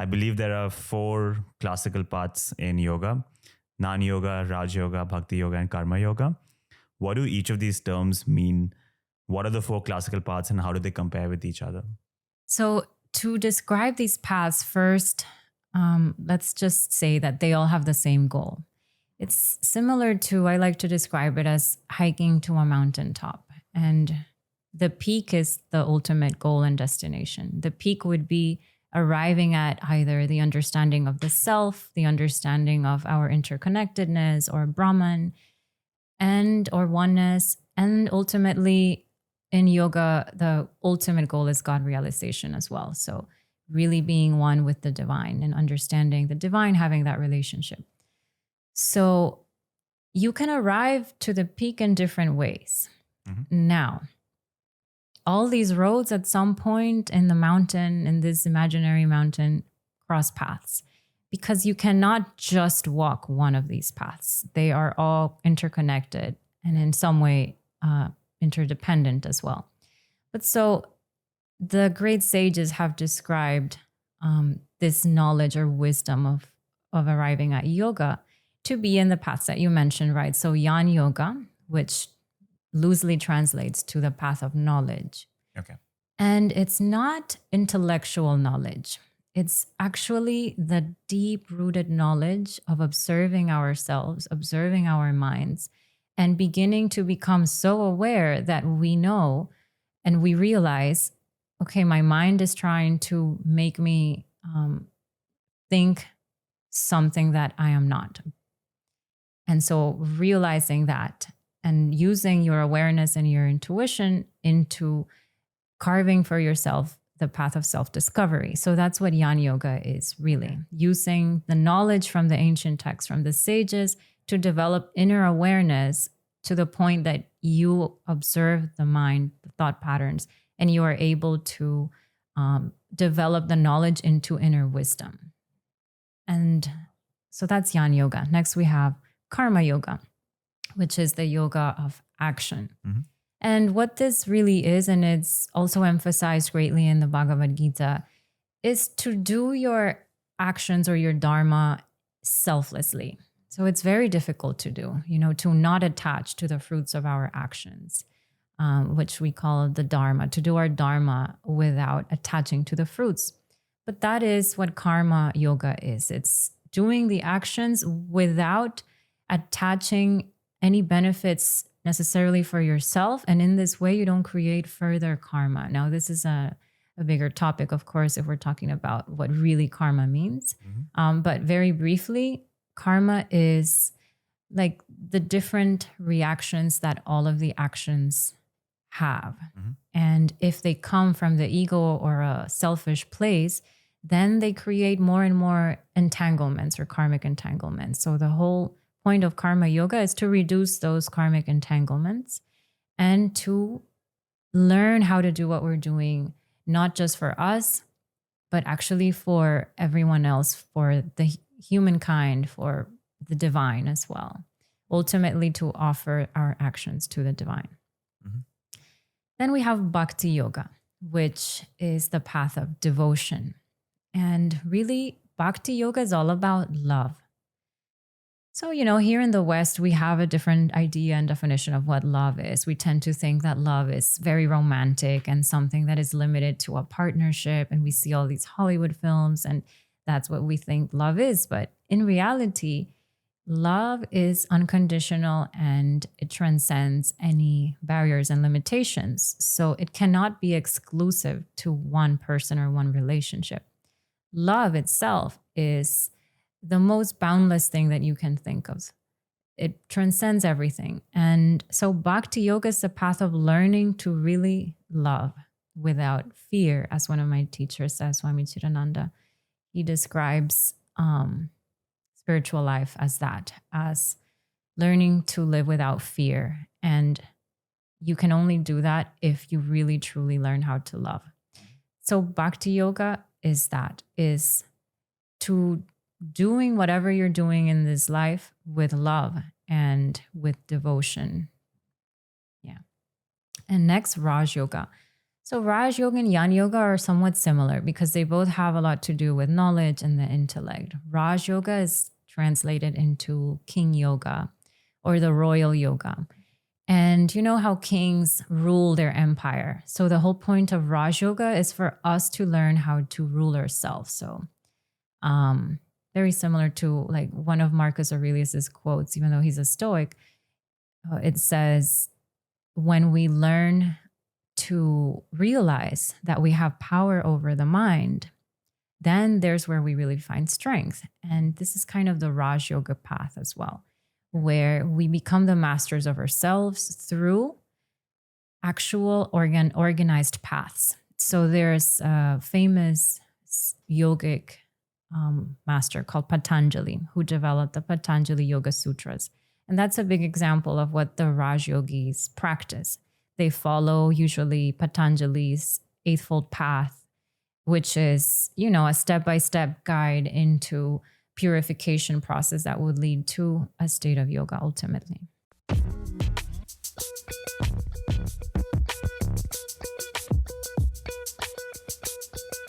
I believe there are 4 classical paths in yoga: Jnana Yoga, Raj Yoga, Bhakti Yoga, and Karma Yoga. What do each of these terms mean? What are the 4 classical paths and how do they compare with each other? So, to describe these paths, first, let's just say that they all have the same goal. It's similar to, I like to describe it as hiking to a mountaintop. And the peak is the ultimate goal and destination. The peak would be arriving at either the understanding of the self, the understanding of our interconnectedness or Brahman, and or oneness. And ultimately, in yoga, the ultimate goal is God realization as well. So really being one with the divine and understanding the divine, having that relationship. So you can arrive to the peak in different ways. Mm-hmm. Now, all these roads at some point in the mountain, in this imaginary mountain, cross paths, because you cannot just walk one of these paths. They are all interconnected and in some way interdependent as well. But so the great sages have described this knowledge or wisdom of arriving at yoga to be in the paths that you mentioned, right? So Jnana Yoga, which loosely translates to the path of knowledge. Okay. And it's not intellectual knowledge. It's actually the deep-rooted knowledge of observing ourselves, observing our minds, and beginning to become so aware that we know and we realize, okay, my mind is trying to make me think something that I am not. And so realizing that and using your awareness and your intuition into carving for yourself the path of self-discovery. So that's what Jnana Yoga is really, using the knowledge from the ancient texts, from the sages, to develop inner awareness to the point that you observe the mind, the thought patterns, and you are able to develop the knowledge into inner wisdom. And so that's Jnana Yoga. Next, we have Karma Yoga, which is the yoga of action. Mm-hmm. And what this really is, and it's also emphasized greatly in the Bhagavad Gita, is to do your actions or your dharma selflessly. So it's very difficult to do, to not attach to the fruits of our actions, which we call the dharma, to do our dharma without attaching to the fruits. But that is what karma yoga is. It's doing the actions without attaching any benefits necessarily for yourself. And in this way, you don't create further karma. Now, this is a bigger topic, of course, if we're talking about what really karma means. Mm-hmm. But very briefly, karma is like the different reactions that all of the actions have. Mm-hmm. And if they come from the ego or a selfish place, then they create more and more entanglements or karmic entanglements. So the whole point of karma yoga is to reduce those karmic entanglements and to learn how to do what we're doing, not just for us, but actually for everyone else, for the humankind, for the divine as well. Ultimately, to offer our actions to the divine. Mm-hmm. Then we have Bhakti Yoga, which is the path of devotion. And really, Bhakti Yoga is all about love. So, here in the West, we have a different idea and definition of what love is. We tend to think that love is very romantic and something that is limited to a partnership. And we see all these Hollywood films, and that's what we think love is. But in reality, love is unconditional and it transcends any barriers and limitations. So it cannot be exclusive to one person or one relationship. Love itself is the most boundless thing that you can think of. It transcends everything. And so Bhakti Yoga is the path of learning to really love without fear, as one of my teachers says, Swami Chirananda. He describes spiritual life as that, as learning to live without fear. And you can only do that if you really, truly learn how to love. So Bhakti Yoga is to doing whatever you're doing in this life with love and with devotion. Yeah. And next, Raj Yoga. So Raj Yoga and Jnana Yoga are somewhat similar because they both have a lot to do with knowledge and the intellect. Raj Yoga is translated into King Yoga or the Royal Yoga. And you know how kings rule their empire. So the whole point of Raj Yoga is for us to learn how to rule ourselves. So very similar to like one of Marcus Aurelius's quotes, even though he's a Stoic, it says, when we learn to realize that we have power over the mind, then there's where we really find strength. And this is kind of the Raj Yoga path as well, where we become the masters of ourselves through actual organized paths. So there's a famous yogic master called Patanjali, who developed the Patanjali Yoga Sutras. And that's a big example of what the Raj Yogis practice. They follow usually Patanjali's Eightfold Path, which is, you know, a step-by-step guide into purification process that would lead to a state of yoga ultimately.